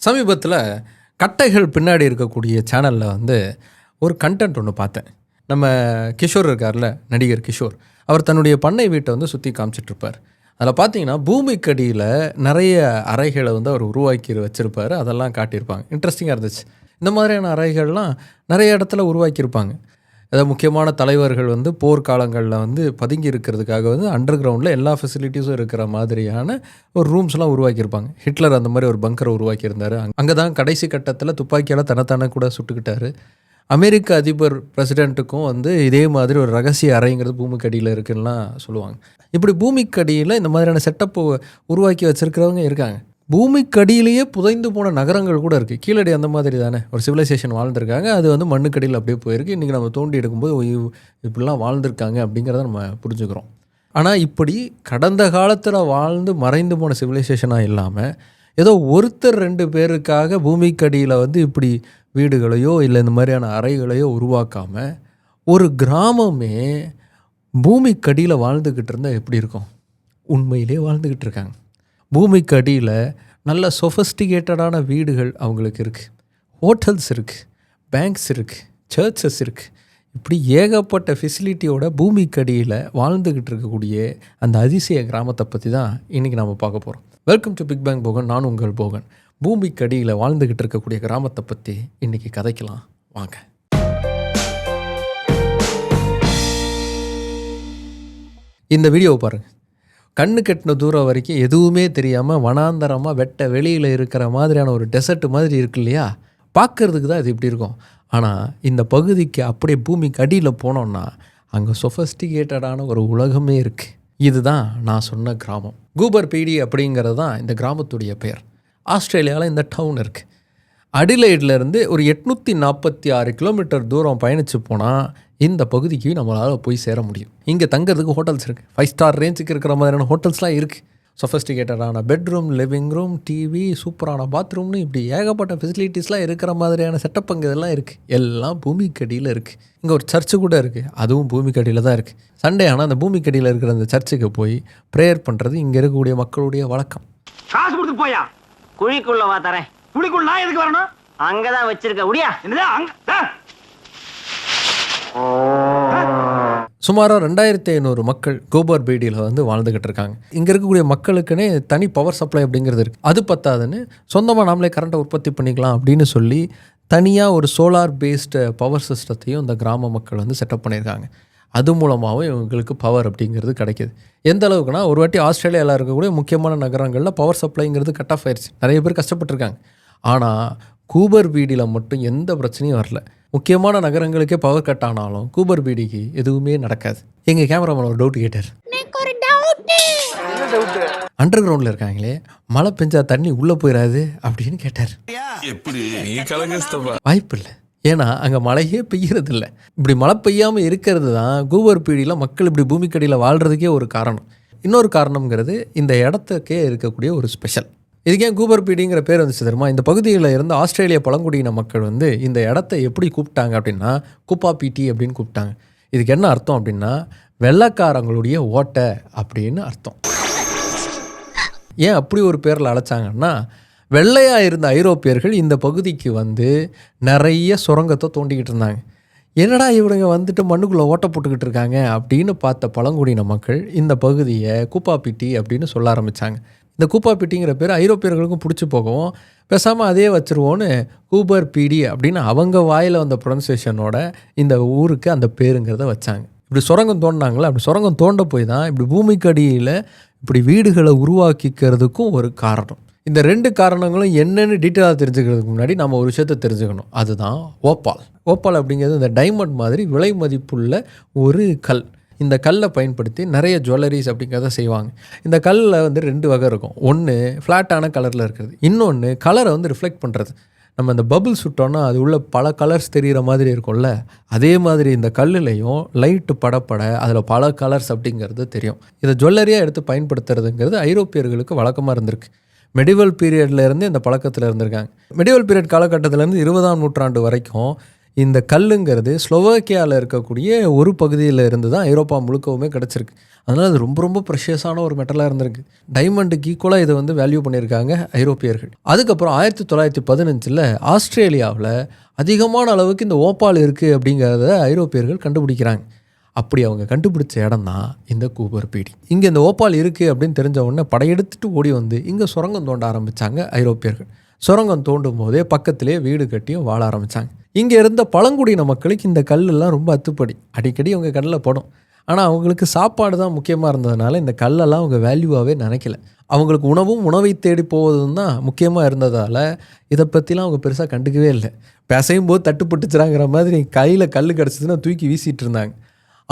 சமீபத்தில் கட்டைகள் பின்னாடி இருக்கக்கூடிய சேனலில் வந்து ஒரு கண்டென்ட் ஒன்று பார்த்தேன். நம்ம கிஷோர் இருக்கார்ல, நடிகர் கிஷோர், அவர் தன்னுடைய பண்ணை வீட்டை வந்து சுற்றி காமிச்சிட்ருப்பார். அதில் பார்த்தீங்கன்னா பூமிக்கடியில் நிறைய அறைகளை வந்து அவர் உருவாக்கி வச்சுருப்பார். அதெல்லாம் காட்டியிருப்பாங்க. இன்ட்ரெஸ்டிங்காக இருந்துச்சு. இந்த மாதிரியான அறைகள்லாம் நிறைய இடத்துல உருவாக்கியிருப்பாங்க. ஏதாவது முக்கியமான தலைவர்கள் வந்து போர்க்காலங்களில் வந்து பதுங்கி இருக்கிறதுக்காக வந்து அண்டர் கிரவுண்டில் எல்லா ஃபெசிலிட்டிஸும் இருக்கிற மாதிரியான ஒரு ரூம்ஸ்லாம் உருவாக்கியிருப்பாங்க. ஹிட்லர் அந்த மாதிரி ஒரு பங்கரை உருவாக்கியிருந்தார். அங்கே தான் கடைசி கட்டத்தில் துப்பாக்கியால் தன்னைத்தானே கூட சுட்டுக்கிட்டாரு. அமெரிக்க அதிபர் பிரசிடெண்ட்டுக்கும் வந்து இதே மாதிரி ஒரு ரகசிய அறைங்கிறது பூமிக்கடியில் இருக்குன்னா சொல்லுவாங்க. இப்படி பூமிக்கடியில் இந்த மாதிரியான செட்டப்பை உருவாக்கி வச்சுருக்கிறவங்க இருக்காங்க. பூமிக்கடியிலேயே புதைந்து போன நகரங்கள் கூட இருக்குது. கீழடி அந்த மாதிரி தானே ஒரு சிவிலைசேஷன் வாழ்ந்திருக்காங்க. அது வந்து மண்ணுக்கடியில் அப்படியே போயிருக்கு. இன்றைக்கி நம்ம தோண்டி எடுக்கும்போது இப்படிலாம் வாழ்ந்திருக்காங்க அப்படிங்கிறத நம்ம புரிஞ்சுக்கிறோம். ஆனால் இப்படி கடந்த காலத்தில் வாழ்ந்து மறைந்து போன சிவிலைசேஷனாக இல்லாமல் ஏதோ ஒருத்தர் 2 பேருக்காக பூமிக்கடியில் வந்து இப்படி வீடுகளையோ இல்லை இந்த மாதிரியான அறைகளையோ உருவாக்காமல் ஒரு கிராமமே பூமிக்கடியில் வாழ்ந்துக்கிட்டு இருந்தால் எப்படி இருக்கும்? உண்மையிலே வாழ்ந்துக்கிட்டு இருக்காங்க. பூமிக்கு அடியில் நல்ல சொஃபஸ்டிகேட்டடான வீடுகள் அவங்களுக்கு இருக்குது, ஹோட்டல்ஸ் இருக்குது, பேங்க்ஸ் இருக்குது, சர்ச்சஸ் இருக்குது. இப்படி ஏகப்பட்ட ஃபெசிலிட்டியோட பூமிக்கு அடியில் வாழ்ந்துக்கிட்டு இருக்கக்கூடிய அந்த அதிசய கிராமத்தை பற்றி தான் இன்றைக்கி நம்ம பார்க்க போகிறோம். Welcome to big bang Bogan. நான் உங்கள் போகன். பூமிக்கு அடியில் வாழ்ந்துக்கிட்டு இருக்கக்கூடிய கிராமத்தை பற்றி இன்றைக்கி கதைக்கலாம் வாங்க. இந்த வீடியோவை பாருங்கள். கண்ணு கெட்டின தூரம் வரைக்கும் எதுவுமே தெரியாமல் வனாந்தரமாக வெட்ட வெளியில் இருக்கிற மாதிரியான ஒரு டெசர்ட் மாதிரி இருக்கு இல்லையா? பார்க்குறதுக்கு தான் இது இப்படி இருக்கும். ஆனால் இந்த பகுதிக்கு அப்படியே பூமிக்கு அடியில் போனோன்னா அங்கே சொஃபஸ்டிகேட்டடான ஒரு உலகமே இருக்குது. இதுதான் நான் சொன்ன கிராமம். கூபர் பீடி அப்படிங்கிறது தான் இந்த கிராமத்துடைய பெயர். ஆஸ்திரேலியாவில் இந்த டவுன் இருக்குது. அடிலைட்லேருந்து ஒரு 846 கிலோமீட்டர் தூரம் பயணித்து போனால் இந்த பகுதிக்கு நம்மளால் போய் சேர முடியும். இங்கே தங்கிறதுக்கு ஹோட்டல்ஸ் இருக்குது. 5 ஸ்டார் ரேஞ்சுக்கு இருக்கிற மாதிரியான ஹோட்டல்ஸ்லாம் இருக்குது. சொஃபஸ்டிகேட்டடான பெட்ரூம், லிவிங் ரூம், டிவி, சூப்பரான பாத்ரூம்னு இப்படி ஏகப்பட்ட ஃபெசிலிட்டிஸ்லாம் இருக்கிற மாதிரியான செட்டப் அங்கே இதெல்லாம் இருக்குது. எல்லாம் பூமிக்கடியில் இருக்குது. இங்கே ஒரு சர்ச்சு கூட இருக்குது. அதுவும் பூமிக்கடியில் தான் இருக்குது. சண்டே ஆனால் அந்த பூமிக்கடியில் இருக்கிற அந்த சர்ச்சுக்கு போய் ப்ரேயர் பண்ணுறது இங்கே இருக்கக்கூடிய மக்களுடைய வழக்கம். காசு கொடுத்து போயா குழிக்குள்ள வா தரேன். குழிக்குள்ள நான் எதுக்கு வரணும்? அங்கதான் வச்சிருக்க முடியா? என்னது அங்க? சுமாராக 2500 மக்கள் கூபர் பீடியில் வந்து வாழ்ந்துக்கிட்டு இருக்காங்க. இங்கே இருக்கக்கூடிய மக்களுக்குன்னே தனி பவர் சப்ளை அப்படிங்கிறது இருக்குது. அது பத்தாதுன்னு சொந்தமாக நாமளே கரண்ட்டை உற்பத்தி பண்ணிக்கலாம் அப்படின்னு சொல்லி தனியாக ஒரு சோலார் பேஸ்டு பவர் சிஸ்டத்தையும் இந்த கிராம மக்கள் வந்து செட்டப் பண்ணியிருக்காங்க. அது மூலமாகவும் இவங்களுக்கு பவர் அப்படிங்கிறது கிடைக்கிது. எந்த அளவுக்குனா, ஒரு வாட்டி ஆஸ்திரேலியாவில் இருக்கக்கூடிய முக்கியமான நகரங்களில் பவர் சப்ளைங்கிறது கட் ஆஃப் ஆயிடுச்சு. நிறைய பேர் கஷ்டப்பட்டுருக்காங்க. ஆனால் கூபர் பீடியில் மட்டும் எந்த பிரச்சனையும் வரல. முக்கியமான நகரங்களுக்கே பவர் கட் ஆனாலும் கூபர் பீடிக்கு எதுவுமே நடக்காது. எங்கள் கேமராமேன் ஒரு டவுட் கேட்டார். அண்டர் கிரவுண்டில் இருக்காங்களே, மழை பெஞ்சா தண்ணி உள்ளே போயிடாது அப்படின்னு கேட்டார். வாய்ப்பு இல்லை. ஏன்னா அங்கே மழையே பெய்யறதில்லை. இப்படி மழை பெய்யாமல் இருக்கிறது தான் கூபர் பீடியில் மக்கள் இப்படி பூமிக்கடியில் வாழ்கிறதுக்கே ஒரு காரணம். இன்னொரு காரணம்ங்கிறது இந்த இடத்துக்கே இருக்கக்கூடிய ஒரு ஸ்பெஷல். இதுக்கு ஏன் கூபர் பீடிங்கிற பேர் வந்துச்சு தெரியுமா? இந்த பகுதியில் இருந்த ஆஸ்திரேலிய பழங்குடியின மக்கள் வந்து இந்த இடத்த எப்படி கூப்பிட்டாங்க அப்படின்னா குப்பா பீட்டி அப்படின்னு கூப்பிட்டாங்க. இதுக்கு என்ன அர்த்தம் அப்படின்னா வெள்ளைக்காரங்களுடைய ஓட்டை அப்படின்னு அர்த்தம். ஏன் அப்படி ஒரு பேரில் அழைச்சாங்கன்னா, வெள்ளையாக இருந்த ஐரோப்பியர்கள் இந்த பகுதிக்கு வந்து நிறைய சுரங்கத்தை தோண்டிக்கிட்டு இருந்தாங்க. என்னடா இவங்க வந்துட்டு மண்ணுக்குள்ளே ஓட்ட போட்டுக்கிட்டு இருக்காங்க அப்படின்னு பார்த்த பழங்குடியின மக்கள் இந்த பகுதியை கூப்பாப்பிட்டி அப்படின்னு சொல்ல ஆரம்பித்தாங்க. இந்த கூப்பாப்பிட்டிங்கிற பேர் ஐரோப்பியர்களுக்கும் பிடிச்சி போகவும் பேசாமல் அதே வச்சுருவோன்னு கூபர் பீடி அப்படின்னு அவங்க வாயில் வந்த ப்ரொனன்சியேஷனோட இந்த ஊருக்கு அந்த பேருங்கிறத வச்சாங்க. இப்படி சுரங்கம் தோண்டினாங்களே, அப்படி சுரங்கம் தோண்ட போய் தான் இப்படி பூமிக்கடியில் இப்படி வீடுகளை உருவாக்கிக்கிறதுக்கும் ஒரு காரணம். இந்த 2 காரணங்களும் என்னென்னு டீட்டெயிலாக தெரிஞ்சுக்கிறதுக்கு முன்னாடி நம்ம ஒரு விஷயத்தை தெரிஞ்சுக்கணும். அதுதான் ஓப்பால். ஓப்பால் அப்படிங்கிறது இந்த டைமண்ட் மாதிரி விலை மதிப்புள்ள ஒரு கல். இந்த கல்லை பயன்படுத்தி நிறைய ஜுவல்லரிஸ் அப்படிங்கிறத செய்வாங்க. இந்த கல்லில் வந்து 2 வகை இருக்கும். ஒன்று ஃப்ளாட்டான கலரில் இருக்கிறது, இன்னொன்று கலரை வந்து ரிஃப்ளெக்ட் பண்ணுறது. நம்ம இந்த பபுள் சுட்டோன்னா அது உள்ள பல கலர்ஸ் தெரிகிற மாதிரி இருக்கும்ல, அதே மாதிரி இந்த கல்லுலையும் லைட்டு படப்பட அதில் பல கலர்ஸ் அப்படிங்கிறது தெரியும். இதை ஜுவல்லரியாக எடுத்து பயன்படுத்துறதுங்கிறது ஐரோப்பியர்களுக்கு வழக்கமாக இருந்திருக்கு. மெடிவல் பீரியட்லேருந்து இந்த பழக்கத்தில் இருந்திருக்காங்க. மெடிவல் பீரியட் காலகட்டத்திலேருந்து 20ஆம் நூற்றாண்டு வரைக்கும் இந்த கல்லுங்கிறது ஸ்லோவாக்கியாவில் இருக்கக்கூடிய ஒரு பகுதியில் இருந்து தான் ஐரோப்பா முழுக்கவுமே கிடச்சிருக்கு. அதனால் அது ரொம்ப ரொம்ப ப்ரெஷியஸான ஒரு மெட்டலாக இருந்திருக்கு. டைமண்டுக்கு ஈக்குவலாக இதை வந்து வேல்யூ பண்ணியிருக்காங்க ஐரோப்பியர்கள். அதுக்கப்புறம் 1915 ஆஸ்திரேலியாவில் அதிகமான அளவுக்கு இந்த ஓப்பால் இருக்குது அப்படிங்கிறத ஐரோப்பியர்கள் கண்டுபிடிக்கிறாங்க. அப்படி அவங்க கண்டுபிடிச்ச இடம் தான் இந்த கூபர் பீடி. இங்கே இந்த ஓப்பால் இருக்குது அப்படின்னு தெரிஞ்ச உடனே படையெடுத்துட்டு ஓடி வந்து இங்கே சுரங்கம் தோண்ட ஆரம்பித்தாங்க ஐரோப்பியர்கள். சுரங்கம் தோண்டும் போதே பக்கத்திலே வீடு கட்டியும் வாழ ஆரம்பித்தாங்க. இங்கே இருந்த பழங்குடியின மக்களுக்கு இந்த கல்லெல்லாம் ரொம்ப அத்துப்படி, அடிக்கடி அவங்க கல்லில் படும். ஆனால் அவங்களுக்கு சாப்பாடு தான் முக்கியமாக இருந்ததுனால இந்த கல்லெல்லாம் அவங்க வேல்யூவாகவே நினைக்கல. அவங்களுக்கு உணவை தேடி போவதும் தான் முக்கியமாக இருந்ததால் இதை பற்றிலாம் அவங்க பெருசாக கண்டுக்கவே இல்லை. பேசையும் போது தட்டுப்பட்டுச்சுறாங்கிற மாதிரி கையில் கல் கிடச்சிதுன்னா தூக்கி வீசிகிட்டு இருந்தாங்க.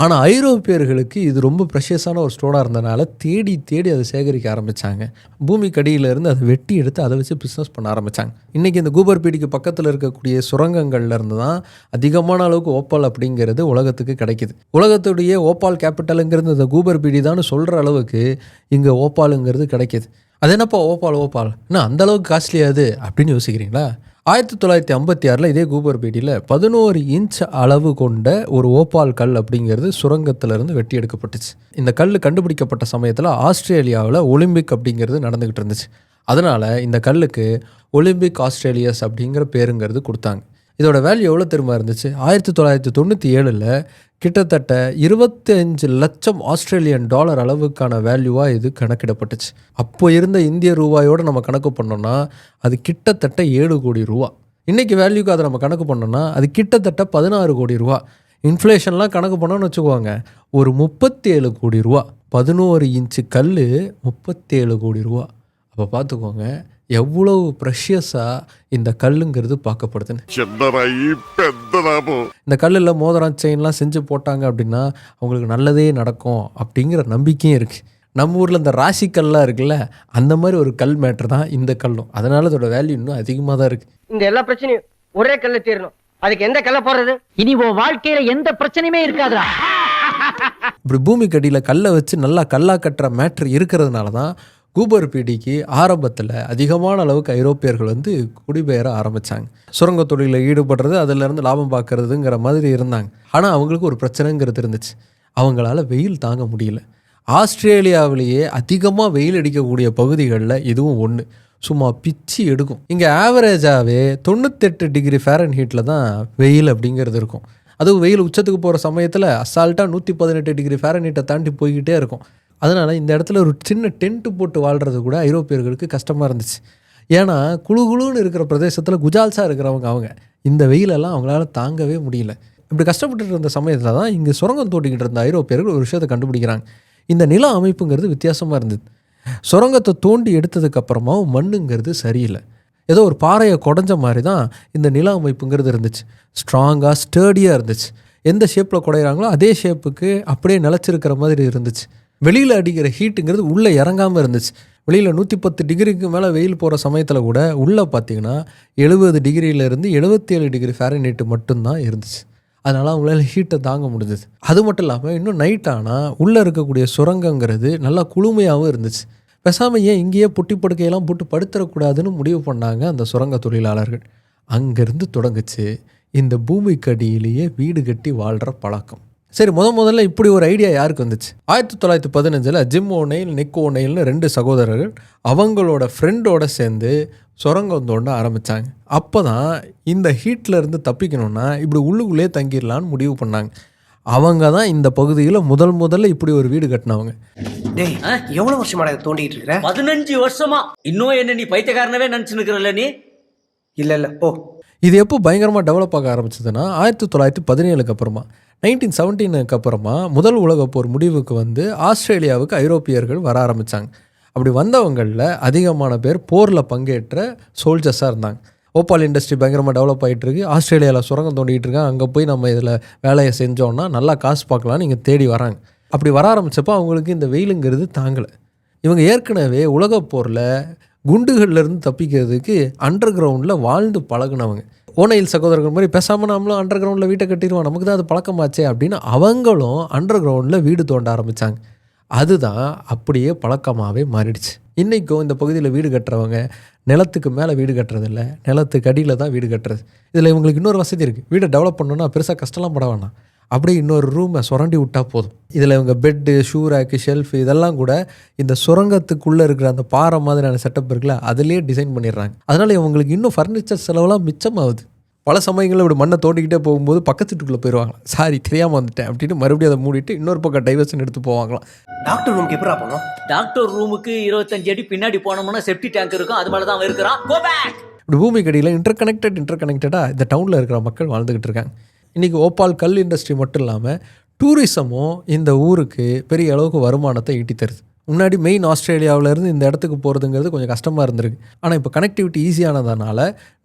ஆனால் ஐரோப்பியர்களுக்கு இது ரொம்ப ப்ரெஷியஸான ஒரு ஸ்டோனாக இருந்ததுனால தேடி அதை சேகரிக்க ஆரம்பித்தாங்க. பூமிக்கடியிலேருந்து அதை வெட்டி எடுத்து அதை வச்சு பிஸ்னஸ் பண்ண ஆரம்பித்தாங்க. இன்றைக்கி இந்த கூபர் பீடிக்கு பக்கத்தில் இருக்கக்கூடிய சுரங்கங்கள்லேருந்து தான் அதிகமான அளவுக்கு ஓப்பால் அப்படிங்கிறது உலகத்துக்கு கிடைக்கிது. உலகத்துடைய ஓப்பால் கேபிட்டலுங்கிறது இந்த கூபர் பீடி தான் சொல்கிற அளவுக்கு இங்கே ஓப்பாலுங்கிறது கிடைக்கிது. அது என்னப்பா ஓப்பால் என்ன அந்தளவுக்கு காஸ்ட்லியாது அப்படின்னு யோசிக்கிறீங்களா? 1956 இதே கூபர் பீடியில் 11 இன்ச் அளவு கொண்ட ஒரு ஓப்பால் கல் அப்படிங்கிறது சுரங்கத்திலிருந்து வெட்டி எடுக்கப்பட்டுச்சு. இந்த கல் கண்டுபிடிக்கப்பட்ட சமயத்தில் ஆஸ்திரேலியாவில் ஒலிம்பிக் அப்படிங்கிறது நடந்துக்கிட்டு இருந்துச்சு. அதனால் இந்த கல்லுக்கு ஒலிம்பிக் ஆஸ்திரேலியஸ் அப்படிங்கிற பேருங்கிறது கொடுத்தாங்க. இதோட வேல்யூ எவ்வளோ தெரியுமா இருந்துச்சு? 1997 கிட்டத்தட்ட 25 லட்சம் ஆஸ்திரேலியன் டாலர் அளவுக்கான வேல்யூவாக இது கணக்கிடப்பட்டுச்சு. அப்போ இருந்த இந்திய ரூபாயோடு நம்ம கணக்கு பண்ணோன்னா அது கிட்டத்தட்ட 7 கோடி ரூபா. இன்றைக்கி வேல்யூக்கு அதை நம்ம கணக்கு பண்ணோன்னா அது கிட்டத்தட்ட 16 கோடி ரூபா. இன்ஃப்ளேஷன்லாம் கணக்கு பண்ணோன்னு வச்சுக்கோங்க, ஒரு 37 கோடி ரூபா. 11 இன்ச்சு கல் 37 கோடி ரூபா. அப்போ பார்த்துக்கோங்க எவ்வளவு ப்ரெஷியஸாக இந்த கல்லுங்கிறது பார்க்கப்படுதுன்னு. இந்த கல்லில் மோதிரம் செயின்லாம் செஞ்சு போட்டாங்க அப்படின்னா அவங்களுக்கு நல்லதே நடக்கும் அப்படிங்கிற நம்பிக்கையும் இருக்குது. நம்ம ஊரில் இந்த ராசிக்கல்லாம் இருக்குல்ல, அந்த மாதிரி ஒரு கல் மேட்ரு தான் இந்த கல்லும். அதனால அதோட வேல்யூ இன்னும் அதிகமாக தான் இருக்குது. இந்த எல்லா பிரச்சனையும் ஒரே கல்ல தீரணும். அதுக்கு எந்த கல்ல போடுறது? இனி உன் வாழ்க்கையில எந்த பிரச்சனையுமே இருக்காதுடா. இப்படி பூமிக்கடியில் கல்லை வச்சு நல்லா கல்லா கட்டுற மேட்ரு இருக்கிறதுனால தான் கூபர் பீடிக்கு ஆரம்பத்தில் அதிகமான அளவுக்கு ஐரோப்பியர்கள் வந்து குடிபெயர ஆரம்பித்தாங்க. சுரங்க தொழிலில் ஈடுபடுறது, அதிலேருந்து லாபம் பார்க்கறதுங்கிற மாதிரி இருந்தாங்க. ஆனால் அவங்களுக்கு ஒரு பிரச்சனைங்கிறது இருந்துச்சு. அவங்களால வெயில் தாங்க முடியல. ஆஸ்திரேலியாவிலேயே அதிகமாக வெயில் அடிக்கக்கூடிய பகுதிகளில் இதுவும் ஒன்று. சும்மா பிச்சு எடுக்கும். இங்கே ஆவரேஜாகவே 98 டிகிரி ஃபேரன்ஹீட்டில் தான் வெயில் அப்படிங்கிறது இருக்கும். அதுவும் வெயில் உச்சத்துக்கு போகிற சமயத்தில் அசால்ட்டாக 118 டிகிரி ஃபேரன்ஹீட்டை தாண்டி போய்கிட்டே இருக்கும். அதனால் இந்த இடத்துல ஒரு சின்ன டென்ட்டு போட்டு வாழ்கிறது கூட ஐரோப்பியர்களுக்கு கஷ்டமாக இருந்துச்சு. ஏன்னா குழுன்னு இருக்கிற பிரதேசத்தில் குஜால்ஸாக இருக்கிறவங்க அவங்க இந்த வெயிலெல்லாம் அவங்களால தாங்கவே முடியல. இப்படி கஷ்டப்பட்டு இருந்த சமயத்தில் தான் இங்கே சுரங்கம் தோண்டிக்கிட்டு இருந்த ஐரோப்பியர்கள் ஒரு விஷயத்தை கண்டுபிடிக்கிறாங்க. இந்த நில அமைப்புங்கிறது வித்தியாசமாக இருந்தது. சுரங்கத்தை தோண்டி எடுத்ததுக்கப்புறமா மண்ணுங்கிறது சரியில்லை. ஏதோ ஒரு பாறையை குடஞ்ச மாதிரி தான் இந்த நில அமைப்புங்கிறது இருந்துச்சு. ஸ்ட்ராங்காக ஸ்டர்டியாக இருந்துச்சு. எந்த ஷேப்பில் குடையிறாங்களோ அதே ஷேப்புக்கு அப்படியே நிலச்சிருக்கிற மாதிரி இருந்துச்சு. வெளியில் அடிக்கிற ஹீட்டுங்கிறது உள்ளே இறங்காமல் இருந்துச்சு. வெளியில் 110 டிகிரிக்கு மேலே வெயில் போகிற சமயத்தில் கூட உள்ளே பார்த்திங்கன்னா 70 டிகிரியிலேருந்து 77 டிகிரி ஃபேரன்ஹீட் மட்டும்தான் இருந்துச்சு. அதனால் அவங்களால ஹீட்டை தாங்க முடிஞ்சது. அது மட்டும் இல்லாமல் இன்னும் நைட் ஆனால் உள்ளே இருக்கக்கூடிய சுரங்கங்கிறது நல்லா குளுமையாகவும் இருந்துச்சு. பேசாமல் ஏன் இங்கேயே பொட்டி படுக்கையெல்லாம் போட்டு படுத்துடக்கூடாதுன்னு முடிவு பண்ணாங்க அந்த சுரங்க தொழிலாளர்கள். அங்கேருந்து தொடங்குச்சு இந்த பூமிக்கடியிலேயே வீடு கட்டி வாழ்கிற பழக்கம். சரி, முதல்ல இப்படி ஒரு ஐடியா யாருக்கு வந்துச்சு? 1915 ஜிம் ஓநெயில், நிக் ஓநெயில்னு 2 சகோதரர்கள் அவங்களோட ஃப்ரெண்டோட சேர்ந்து சுரங்கம் தோண்ட ஆரம்பித்தாங்க. அப்போ தான் இந்த ஹீட்டில் இருந்து தப்பிக்கணும்னா இப்படி உள்ளுக்குள்ளே தங்கிடலான்னு முடிவு பண்ணாங்க. அவங்க தான் இந்த பகுதியில் முதல்ல இப்படி ஒரு வீடு கட்டினவங்க. டேய், எவ்வளவு வருஷமா தோண்டிட்டு இருக்கிற? 15 வருஷமா. இன்னும் என்ன நீ பைத்தியக்காரனவே நினைச்சுக்கிறல்ல நீ? இல்ல ஓ. இது எப்போ பயங்கரமாக டெவலப் ஆக ஆரம்பிச்சதுன்னா 1917 அப்புறமா, 1917 அப்புறமா முதல் உலகப் போர் முடிவுக்கு வந்து ஆஸ்திரேலியாவுக்கு ஐரோப்பியர்கள் வர ஆரம்பித்தாங்க. அப்படி வந்தவங்களில் அதிகமான பேர் போரில் பங்கேற்ற சோல்ஜர்ஸாக இருந்தாங்க. ஓப்பால் இண்டஸ்ட்ரி பயங்கரமாக டெவலப் ஆகிட்டுருக்கு. ஆஸ்திரேலியாவில் சுரங்கம் தோண்டிகிட்டு இருக்காங்க. அங்கே போய் நம்ம இதில் வேலையை செஞ்சோன்னா நல்லா காசு பார்க்கலான்னு இங்கே தேடி வராங்க. அப்படி வர ஆரம்பித்தப்போ அவங்களுக்கு இந்த வெயிலுங்கிறது தாங்கலை. இவங்க ஏற்கனவே உலகப் போரில் குண்டுகள்லேருந்து தப்பிக்கிறதுக்கு அண்டர் கிரவுண்டில் வாழ்ந்து பழகினவங்க. ஓநெயில் சகோதரர்கள் மாதிரி பேசாமல் நம்மளும் அண்டர் கிரவுண்டில் வீட்டை கட்டிடுவோம், நமக்கு தான் அது பழக்கமாச்சே அப்படின்னு அவங்களும் அண்டர் கிரவுண்டில் வீடு தோண்ட ஆரம்பித்தாங்க. அதுதான் அப்படியே பழக்கமாகவே மாறிடுச்சு. இன்றைக்கும் இந்த பகுதியில் வீடு கட்டுறவங்க நிலத்துக்கு மேலே வீடு கட்டுறதில்ல, நிலத்துக்கு அடியில் தான் வீடு கட்டுறது. இதில் இவங்களுக்கு இன்னொரு வசதி இருக்குது. வீடை டெவலப் பண்ணணுன்னா பெருசாக கஷ்டம்லாம் பட வேணாம். அப்படியே இன்னொரு ரூமை சுரண்டி விட்டால் போதும். இதில் இவங்க பெட்டு, ஷூ ரேக்கு, ஷெல்ஃபு இதெல்லாம் கூட இந்த சுரங்கத்துக்குள்ளே இருக்கிற அந்த பாறை மாதிரியான செட்டப் இருக்குல்ல, அதிலேயே டிசைன் பண்ணிடுறாங்க. அதனால் இவங்களுக்கு இன்னும் ஃபர்னிச்சர் செலவெல்லாம் மிச்சமாகுது. பல சமயங்களில் இப்படி மண்ணை தோண்டிக்கிட்டே போகும்போது பக்கத்து வீட்டுக்குள்ளே போயிடுவாங்களாம். சாரி தெரியாமல் வந்துட்டேன் அப்படின்னு மறுபடியும் அதை மூடிட்டு இன்னொரு பக்கம் டைவர்ஷன் எடுத்து போவாங்களாம். டாக்டர் ரூமுக்கு எப்படா போனோம்? டாக்டர் ரூமுக்கு 25 அடி பின்னாடி போனோம்னா செப்டி டேங்க் இருக்கும், அது மேல தான் அவன் இருக்கிறான். Go back. இப்படி பூமிக்கு அடியில் இன்டர்கனெக்டடாக இந்த டவுனில் இருக்கிற மக்கள் வாழ்ந்துக்கிட்டு இருக்காங்க. இன்றைக்கி ஓப்பால் கல் இண்டஸ்ட்ரி மட்டும் இல்லாமல் டூரிசமும் இந்த ஊருக்கு பெரிய அளவுக்கு வருமானத்தை ஈட்டி தருது. முன்னாடி மெயின் ஆஸ்திரேலியாவிலேருந்து இந்த இடத்துக்கு போகிறதுங்கிறது கொஞ்சம் கஷ்டமாக இருந்திருக்கு. ஆனால் இப்போ கனெக்டிவிட்டி ஈஸியானதுனால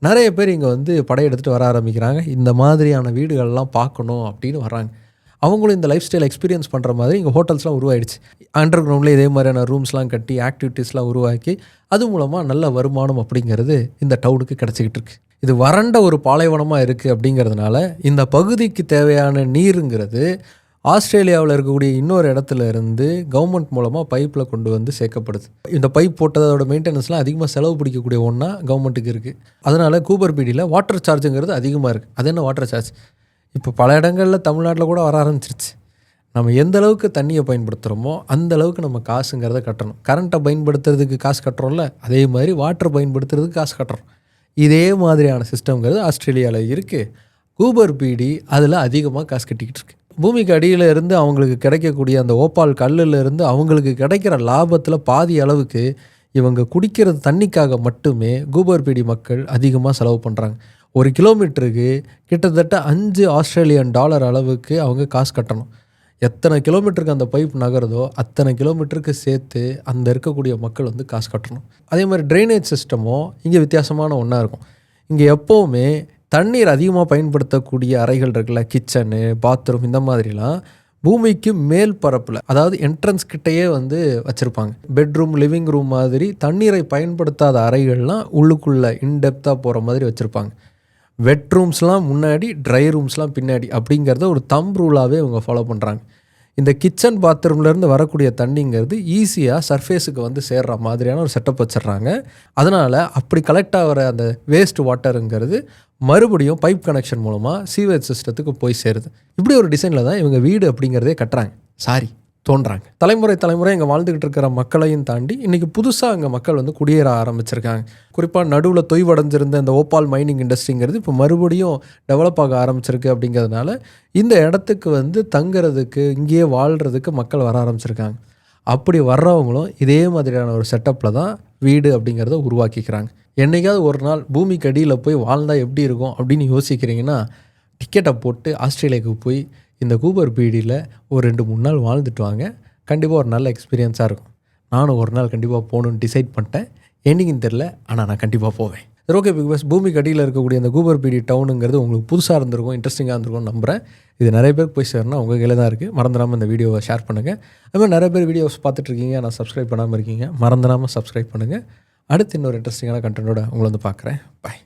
நிறைய பேர் இங்கே வந்து படையெடுத்துட்டு வர ஆரம்பிக்கிறாங்க. இந்த மாதிரியான வீடுகள்லாம் பார்க்கணும் அப்படின்னு வர்றாங்க. அவங்களும் இந்த லைஃப் ஸ்டைல் எக்ஸ்பீரியன்ஸ் பண்ணுற மாதிரி இங்கே ஹோட்டல்ஸ்லாம் உருவாயிடுச்சு. அண்டர் கிரவுண்டில் இதே மாதிரியான ரூம்ஸ்லாம் கட்டி ஆக்டிவிட்டீஸ்லாம் உருவாக்கி அது மூலமாக நல்ல வருமானம் அப்படிங்கிறது இந்த டவுனுக்கு கிடச்சிக்கிட்டு இருக்குது. இது வறண்ட ஒரு பாலைவனமாக இருக்குது அப்படிங்கிறதுனால இந்த பகுதிக்கு தேவையான நீருங்கிறது ஆஸ்திரேலியாவில் இருக்கக்கூடிய இன்னொரு இடத்துல இருந்து கவர்மெண்ட் மூலமாக பைப்பில் கொண்டு வந்து சேர்க்கப்படுது. இந்த பைப் போட்டதோட மெயின்டெனன்ஸ்லாம் அதிகமாக செலவு பிடிக்கக்கூடிய ஒன்றா கவர்மெண்ட்டுக்கு இருக்குது. அதனால் கூபர் பீடியில் வாட்டர் சார்ஜுங்கிறது அதிகமாக இருக்குது. அது என்ன வாட்டர் சார்ஜ்? இப்போ பல இடங்களில் தமிழ்நாட்டில் கூட வர ஆரம்பிச்சிருச்சு. நம்ம எந்த அளவுக்கு தண்ணியை பயன்படுத்துகிறோமோ அந்த அளவுக்கு நம்ம காசுங்கிறத கட்டணும். கரண்ட்டை பயன்படுத்துறதுக்கு காசு கட்டுறோம்ல, அதே மாதிரி வாட்டர் பயன்படுத்துறதுக்கு காசு கட்டுறோம். இதே மாதிரியான சிஸ்டம்ங்கிறது ஆஸ்திரேலியாவில் இருக்குது. கூபர் பீடி அதில் அதிகமாக காசு கட்டிக்கிட்டு இருக்கு. பூமிக்கு அடியில் இருந்து அவங்களுக்கு கிடைக்கக்கூடிய அந்த ஓப்பால் கல்லில் இருந்து அவங்களுக்கு கிடைக்கிற லாபத்தில் பாதி அளவுக்கு இவங்க குடிக்கிறது தண்ணிக்காக மட்டுமே கூபர் பீடி மக்கள் அதிகமாக செலவு பண்ணுறாங்க. ஒரு கிலோமீட்டருக்கு கிட்டத்தட்ட 5 ஆஸ்திரேலியன் டாலர் அளவுக்கு அவங்க காசு கட்டணும். எத்தனை கிலோமீட்டருக்கு அந்த பைப் நகருதோ அத்தனை கிலோமீட்டருக்கு சேர்த்து அந்த இருக்கக்கூடிய மக்கள் வந்து காசு கட்டணும். அதே மாதிரி ட்ரைனேஜ் சிஸ்டமும் இங்கே வித்தியாசமான ஒன்றா இருக்கும். இங்கே எப்போவுமே தண்ணீர் அதிகமாக பயன்படுத்தக்கூடிய அறைகள் இருக்குல்ல, கிச்சனு, பாத்ரூம், இந்த மாதிரிலாம் பூமிக்கு மேல் பரப்பில், அதாவது என்ட்ரன்ஸ் கிட்டேயே வந்து வச்சுருப்பாங்க. பெட்ரூம், லிவிங் ரூம் மாதிரி தண்ணீரை பயன்படுத்தாத அறைகள்லாம் உள்ளுக்குள்ளே இன்டெப்த்தாக போகிற மாதிரி வச்சுருப்பாங்க. வெட் ரூம்ஸ்லாம் முன்னாடி, ட்ரை ரூம்ஸ்லாம் பின்னாடி அப்படிங்கிறத ஒரு தம் ரூலாகவே இவங்க ஃபாலோ பண்ணுறாங்க. இந்த கிச்சன் பாத்ரூம்லேருந்து வரக்கூடிய தண்ணிங்கிறது ஈஸியாக சர்ஃபேஸுக்கு வந்து சேர்ற மாதிரியான ஒரு செட்டப் வச்சிடுறாங்க. அதனால் அப்படி கலெக்ட் ஆகிற அந்த வேஸ்ட் வாட்டருங்கிறது மறுபடியும் பைப் கனெக்ஷன் மூலமாக சீவேஜ் சிஸ்டத்துக்கு போய் சேருது. இப்படி ஒரு டிசைனில் தான் இவங்க வீடு அப்படிங்கிறதே கட்டுறாங்க, தோன்றாங்க. தலைமுறை இங்கே வாழ்ந்துக்கிட்டு இருக்கிற மக்களையும் தாண்டி இன்றைக்கி புதுசாக அங்கே மக்கள் வந்து குடியேற ஆரம்பிச்சிருக்காங்க. குறிப்பாக நடுவில் தொய்வடைஞ்சிருந்த இந்த ஓப்பால் மைனிங் இண்டஸ்ட்ரிங்கிறது இப்போ மறுபடியும் டெவலப் ஆக ஆரம்பிச்சிருக்கு. அப்படிங்கிறதுனால இந்த இடத்துக்கு வந்து தங்குறதுக்கு, இங்கேயே வாழ்கிறதுக்கு மக்கள் வர ஆரம்பிச்சிருக்காங்க. அப்படி வர்றவங்களும் இதே மாதிரியான ஒரு செட்டப்பில் தான் வீடு அப்படிங்கிறத உருவாக்கிக்கிறாங்க. என்றைக்காவது ஒரு நாள் பூமிக்கு அடியில் போய் வாழ்ந்தால் எப்படி இருக்கும் அப்படின்னு யோசிக்கிறீங்கன்னா, டிக்கெட்டை போட்டு ஆஸ்திரேலியாவுக்கு போய் இந்த கூபர் பீடியில் ஒரு 2-3 நாள் வாழ்ந்துட்டு வாங்க. கண்டிப்பாக ஒரு நல்ல எக்ஸ்பீரியன்ஸாக இருக்கும். நானும் ஒரு நாள் கண்டிப்பாக போகணுன்னு டிசைட் பண்ணிட்டேன். என்னைக்குன்னு தெரில, ஆனால் நான் கண்டிப்பாக போவேன். சரி, ஓகே பிகாஸ் பூமிக்கு அடியில் இருக்கக்கூடிய அந்த கூபர் பீடி டவுனுங்கிறது உங்களுக்கு புதுசாக இருந்திருக்கும், இன்ட்ரெஸ்டிங்காக இருந்திருக்கும்னு நம்புகிறேன். இது நிறைய பேருக்கு போய் சேரணும், உங்கள் கையில் தான் இருக்குது. மறந்துடாமல் இந்த வீடியோவை ஷேர் பண்ணுங்கள். அதுமாதிரி நிறைய பேர் வீடியோஸ் பார்த்துட்ருக்கீங்க, நான் சப்ஸ்கிரைப் பண்ணாமல் இருக்கீங்க, மறந்துடாமல் சப்ஸ்கிரைப் பண்ணுங்கள். அடுத்து இன்னொரு இன்ட்ரெஸ்டிங்கான கண்டென்ட்டோட உங்களை வந்து பார்க்குறேன். பாய்.